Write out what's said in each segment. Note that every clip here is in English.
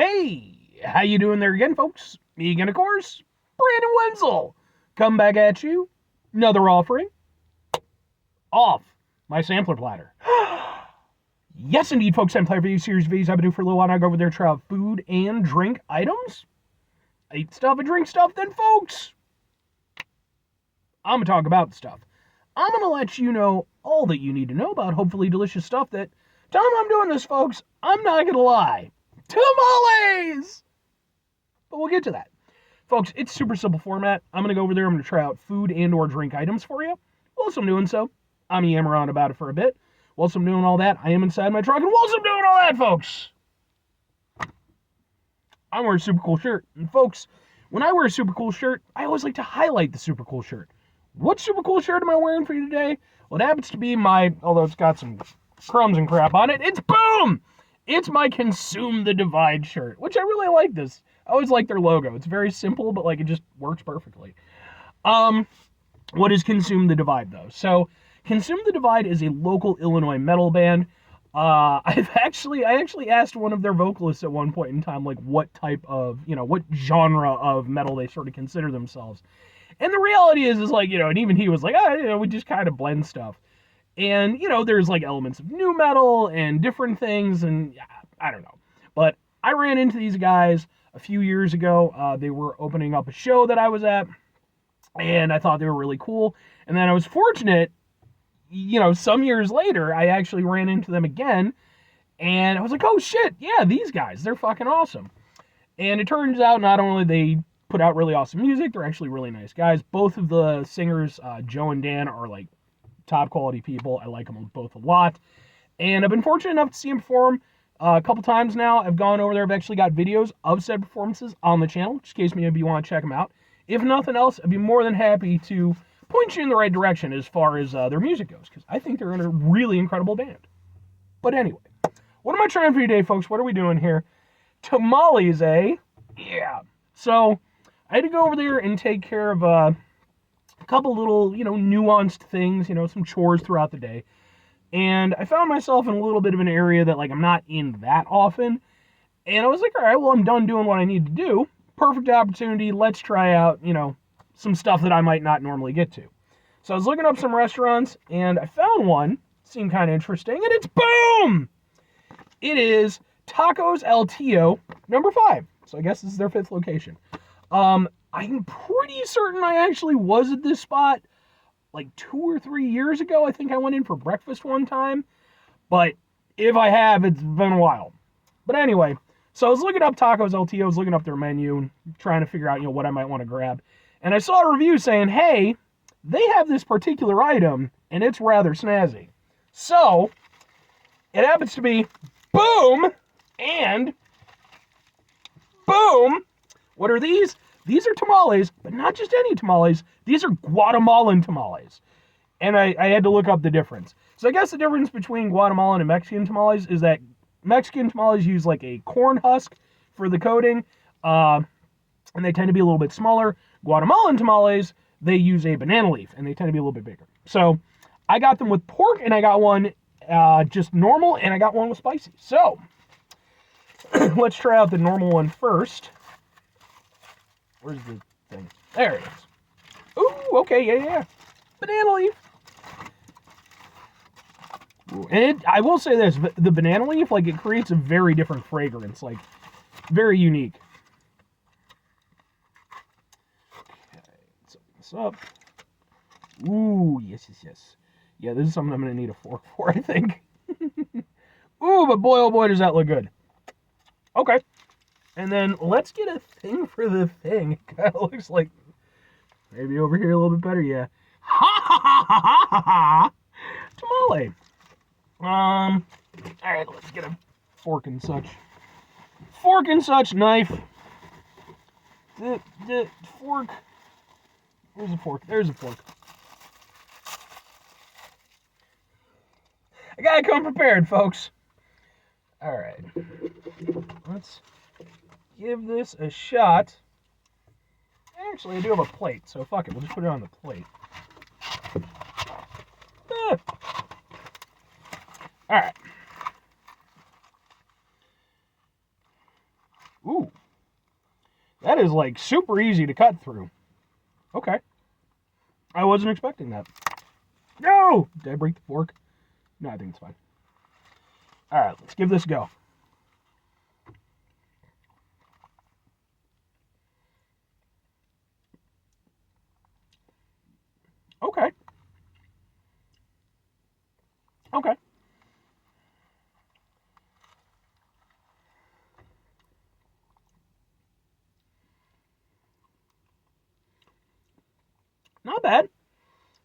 Hey, how you doing there again, folks? Me again, of course, Brandon Wenzel. Come back at you. Another offering. Off my sampler platter. Yes, indeed, folks. I'm playing for these series of videos I've been doing for a little while. I go over there to try out food and drink items. I eat stuff and drink stuff, then, folks, I'm going to talk about the stuff. I'm going to let you know all that you need to know about hopefully delicious stuff that, time I'm doing this, folks, I'm not going to lie. Tamales! But we'll get to that. Folks, it's super simple format. I'm going to go over there. I'm going to try out food and or drink items for you. Whilst I'm doing so, I'm yammering on about it for a bit. Whilst I'm doing all that, I am inside my truck. And whilst I'm doing all that, folks, I'm wearing a super cool shirt. And folks, when I wear a super cool shirt, I always like to highlight the super cool shirt. What super cool shirt am I wearing for you today? Well, it happens to be my, although it's got some crumbs and crap on it, it's boom! It's my Consume the Divide shirt, which I really like this. I always like their logo. It's very simple, but it just works perfectly. What is Consume the Divide, though? So, Consume the Divide is a local Illinois metal band. I actually asked one of their vocalists at one point in time, what type of, what genre of metal they sort of consider themselves. And the reality is and even he was like, we just kind of blend stuff. And, there's elements of new metal and different things, and I don't know. But I ran into these guys a few years ago. They were opening up a show that I was at, and I thought they were really cool. And then I was fortunate, some years later, I actually ran into them again, and I was like, oh shit, yeah, these guys, they're fucking awesome. And it turns out not only they put out really awesome music, they're actually really nice guys. Both of the singers, Joe and Dan, are top quality people. I like them both a lot. And I've been fortunate enough to see them perform a couple times now. I've gone over there. I've actually got videos of said performances on the channel, just in case maybe you want to check them out. If nothing else, I'd be more than happy to point you in the right direction as far as their music goes, because I think they're a really incredible band. But anyway, what am I trying for you today, folks? What are we doing here? Tamales, eh? Yeah. So I had to go over there and take care of a couple little, nuanced things, some chores throughout the day. And I found myself in a little bit of an area that, I'm not in that often. And I was like, all right, well, I'm done doing what I need to do. Perfect opportunity. Let's try out, some stuff that I might not normally get to. So I was looking up some restaurants, and I found one. Seemed kind of interesting, and it's boom! It is Tacos El Tío, number 5. So I guess this is their 5th location. I'm pretty certain I actually was at this spot 2 or 3 years ago. I think I went in for breakfast one time. But if I have, it's been a while. But anyway, so I was looking up Tacos El Tío, I was looking up their menu and trying to figure out, what I might want to grab. And I saw a review saying, hey, they have this particular item, and it's rather snazzy. So, it happens to be boom and boom. What are these? These are tamales, but not just any tamales. These are Guatemalan tamales. And I had to look up the difference. So I guess the difference between Guatemalan and Mexican tamales is that Mexican tamales use a corn husk for the coating, and they tend to be a little bit smaller. Guatemalan tamales, they use a banana leaf, and they tend to be a little bit bigger. So I got them with pork, and I got one just normal, and I got one with spicy. So let's try out the normal one first. Where's the thing? There it is. Ooh, okay, yeah. Banana leaf. Ooh, and I will say this, the banana leaf, it creates a very different fragrance, very unique. Okay, let's open this up. Ooh, yes. Yeah, this is something I'm going to need a fork for, I think. Ooh, but boy, oh boy, does that look good. Okay. And then let's get a thing for the thing. It kind of looks like maybe over here a little bit better, yeah. Ha! Tamale. All right, let's get a fork and such. Knife. The fork. Where's the fork? There's a fork. I gotta come prepared, folks. All right. Let's give this a shot. Actually, I do have a plate, so fuck it. We'll just put it on the plate. All right. Ooh, that is like super easy to cut through. Okay. I wasn't expecting that. No! Did I break the fork? No, I think it's fine. Alright, let's give this a go. Okay. Okay. Not bad.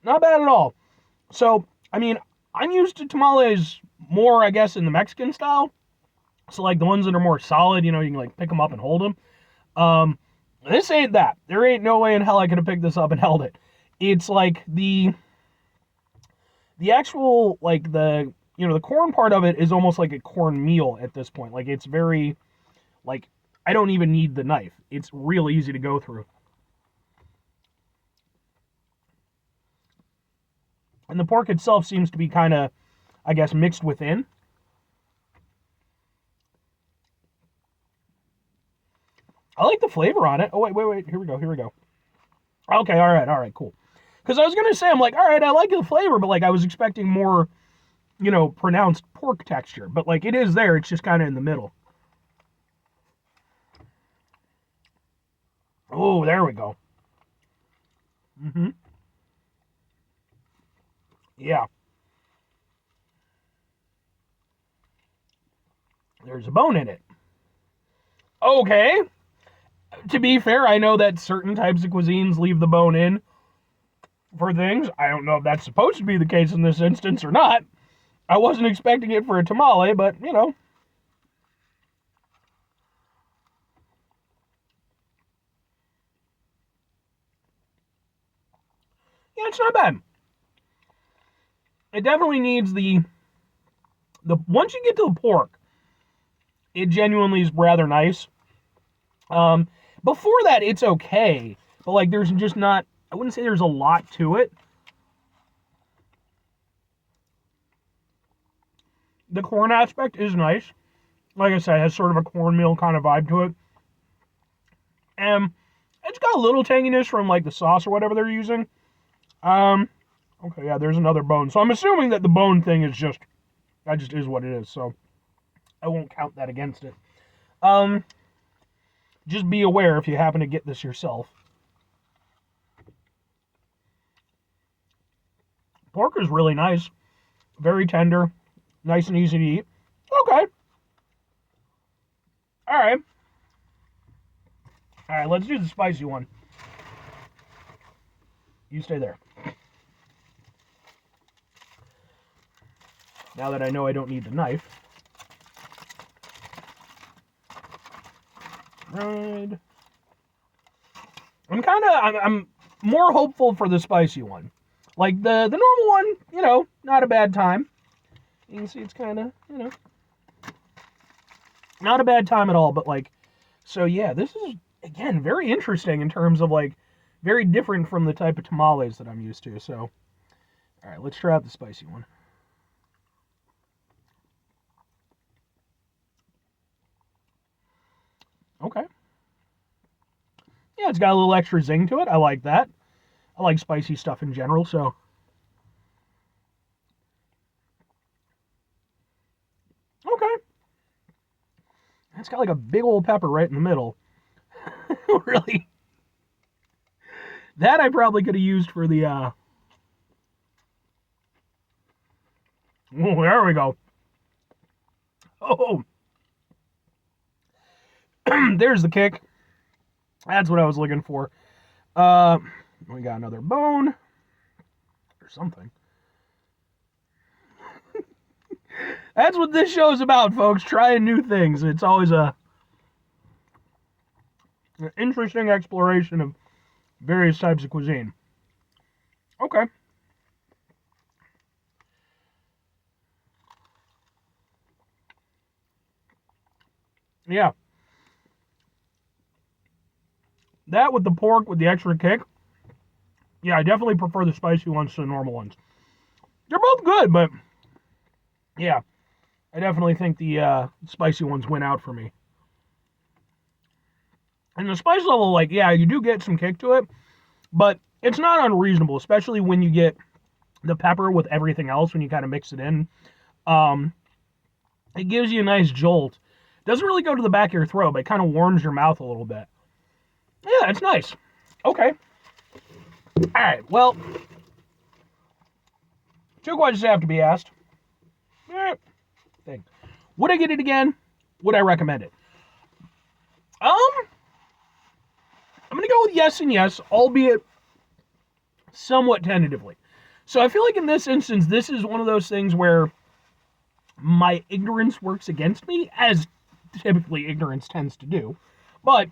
Not bad at all. So, I mean, I'm used to tamales more, I guess, in the Mexican style. So, like, the ones that are more solid, you can, like, pick them up and hold them. This ain't that. There ain't no way in hell I could have picked this up and held it. It's like the actual, like, the corn part of it is almost like a corn meal at this point. Like, it's very, like, I don't even need the knife. It's real easy to go through. And the pork itself seems to be kind of, I guess, mixed within. I like the flavor on it. Oh, wait. Here we go. Okay, all right, cool. Because I was going to say, I'm like, all right, I like the flavor, but, like, I was expecting more, pronounced pork texture. But, like, it is there. It's just kind of in the middle. Oh, there we go. Mm-hmm. Yeah. There's a bone in it. Okay. To be fair, I know that certain types of cuisines leave the bone in for things. I don't know if that's supposed to be the case in this instance or not. I wasn't expecting it for a tamale, but, yeah, it's not bad. It definitely needs the once you get to the pork, it genuinely is rather nice. Um, Before that, it's okay, but, like, there's just not. I wouldn't say there's a lot to it. The corn aspect is nice. Like I said, it has sort of a cornmeal kind of vibe to it. And it's got a little tanginess from, like, the sauce or whatever they're using. Um, okay, yeah, there's another bone. So I'm assuming that the bone thing is that just is what it is. So I won't count that against it. Um, just be aware if you happen to get this yourself. Pork is really nice, very tender, nice and easy to eat. Okay, all right, all right. Let's do the spicy one. You stay there. Now that I know I don't need the knife. Right. I'm more hopeful for the spicy one. Like the normal one, not a bad time. You can see it's kind of, not a bad time at all. But, like, so yeah, this is, again, very interesting in terms of, like, very different from the type of tamales that I'm used to. So, all right, let's try out the spicy one. Okay. Yeah, it's got a little extra zing to it. I like that. I like spicy stuff in general, so. Okay. It's got, like, a big old pepper right in the middle. Really. That I probably could have used for the, oh, there we go. Oh, there's the kick. That's what I was looking for. Uh, we got another bone or something. That's what this show is about, folks. Trying new things. It's always an interesting exploration of various types of cuisine. Okay. Yeah. That with the pork with the extra kick. Yeah, I definitely prefer the spicy ones to the normal ones. They're both good, but yeah, I definitely think the spicy ones win out for me. And the spice level, like, yeah, you do get some kick to it, but it's not unreasonable, especially when you get the pepper with everything else when you kind of mix it in. Um, it gives you a nice jolt. Doesn't really go to the back of your throat, but it kind of warms your mouth a little bit. Yeah, it's nice. Okay. All right. Well, two questions have to be asked. Thing. Would I get it again? Would I recommend it? I'm gonna go with yes and yes, albeit somewhat tentatively. So I feel like in this instance, this is one of those things where my ignorance works against me, as typically ignorance tends to do. But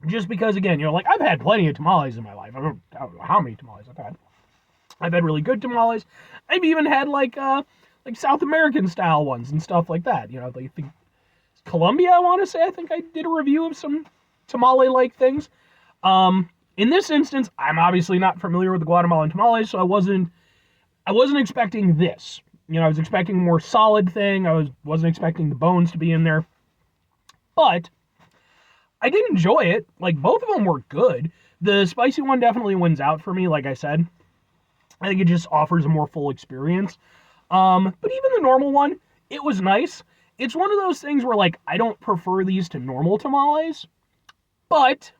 just because, again, like, I've had plenty of tamales in my life. I don't know how many tamales I've had. I've had really good tamales. I've even had like South American style ones and stuff like that. Like, I think Colombia, I want to say, I think I did a review of some tamale like things. In this instance, I'm obviously not familiar with the Guatemalan tamales, so I wasn't expecting this. I was expecting a more solid thing. Wasn't expecting the bones to be in there. But I did enjoy it. Like, both of them were good. The spicy one definitely wins out for me, like I said. I think it just offers a more full experience. But even the normal one, it was nice. It's one of those things where, like, I don't prefer these to normal tamales, but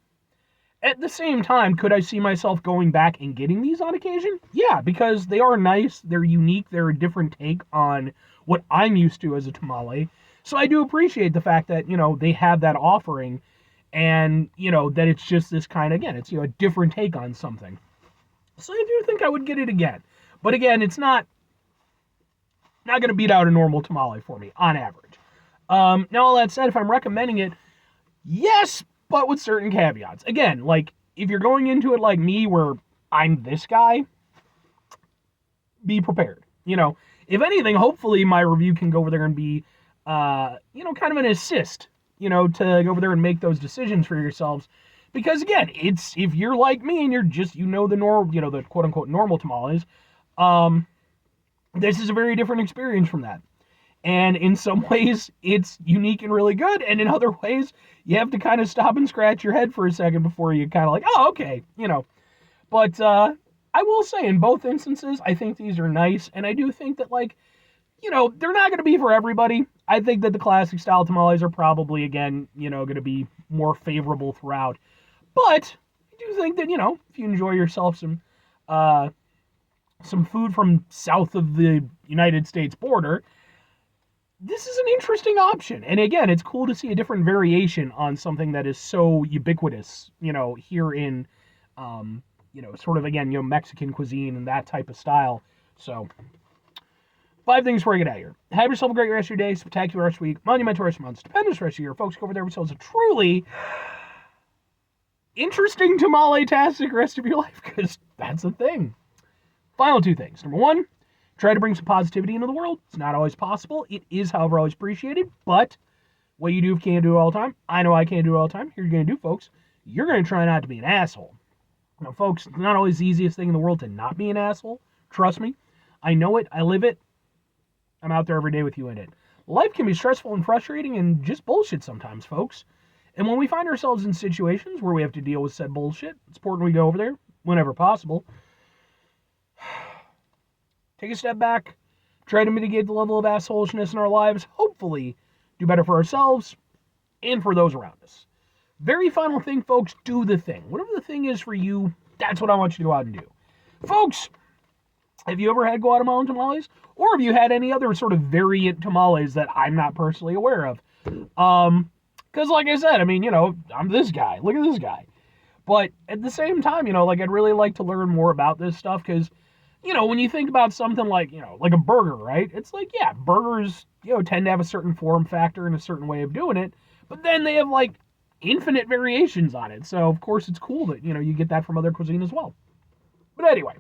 at the same time, could I see myself going back and getting these on occasion? Yeah, because they are nice, they're unique, they're a different take on what I'm used to as a tamale. So I do appreciate the fact that, they have that offering, and, that it's just this kind of, again, it's, a different take on something. So I do think I would get it again. But again, it's not going to beat out a normal tamale for me, on average. Now, all that said, if I'm recommending it, yes, but with certain caveats. Again, like, if you're going into it like me, where I'm this guy, be prepared. If anything, hopefully my review can go over there and be, kind of an assist, to go over there and make those decisions for yourselves. Because again, if you're like me and you're just, the normal, the quote unquote normal tamales, this is a very different experience from that. And in some ways, it's unique and really good. And in other ways, you have to kind of stop and scratch your head for a second before you kind of like, oh, okay, But I will say, in both instances, I think these are nice. And I do think that, like, they're not going to be for everybody. I think that the classic style tamales are probably, again, going to be more favorable throughout. But I do think that, if you enjoy yourself some food from south of the United States border, this is an interesting option. And again, it's cool to see a different variation on something that is so ubiquitous, here in, sort of, again, Mexican cuisine and that type of style. So, 5 things before you get out of here. Have yourself a great rest of your day, spectacular rest of the week, monumental rest of the month, stupendous rest of your year. Folks, go over there with yourselves a truly interesting tamale-tastic rest of your life, because that's the thing. Final 2 things. Number 1, try to bring some positivity into the world. It's not always possible. It is, however, always appreciated. But what you do can't do it all the time. I know I can't do it all the time. Here you're going to do, folks. You're going to try not to be an asshole. Now, folks, it's not always the easiest thing in the world to not be an asshole. Trust me. I know it. I live it. I'm out there every day with you in it. Life can be stressful and frustrating and just bullshit sometimes, folks. And when we find ourselves in situations where we have to deal with said bullshit, it's important we go over there whenever possible. Take a step back, try to mitigate the level of assholishness in our lives, hopefully do better for ourselves and for those around us. Very final thing, folks, do the thing. Whatever the thing is for you, that's what I want you to go out and do. Folks, have you ever had Guatemalan tamales? Or have you had any other sort of variant tamales that I'm not personally aware of? Because like I said, I mean, I'm this guy. Look at this guy. But at the same time, like, I'd really like to learn more about this stuff, because when you think about something like, like a burger, right? It's like, yeah, burgers, tend to have a certain form factor and a certain way of doing it, but then they have, like, infinite variations on it. So, of course, it's cool that, you get that from other cuisine as well. But anyway,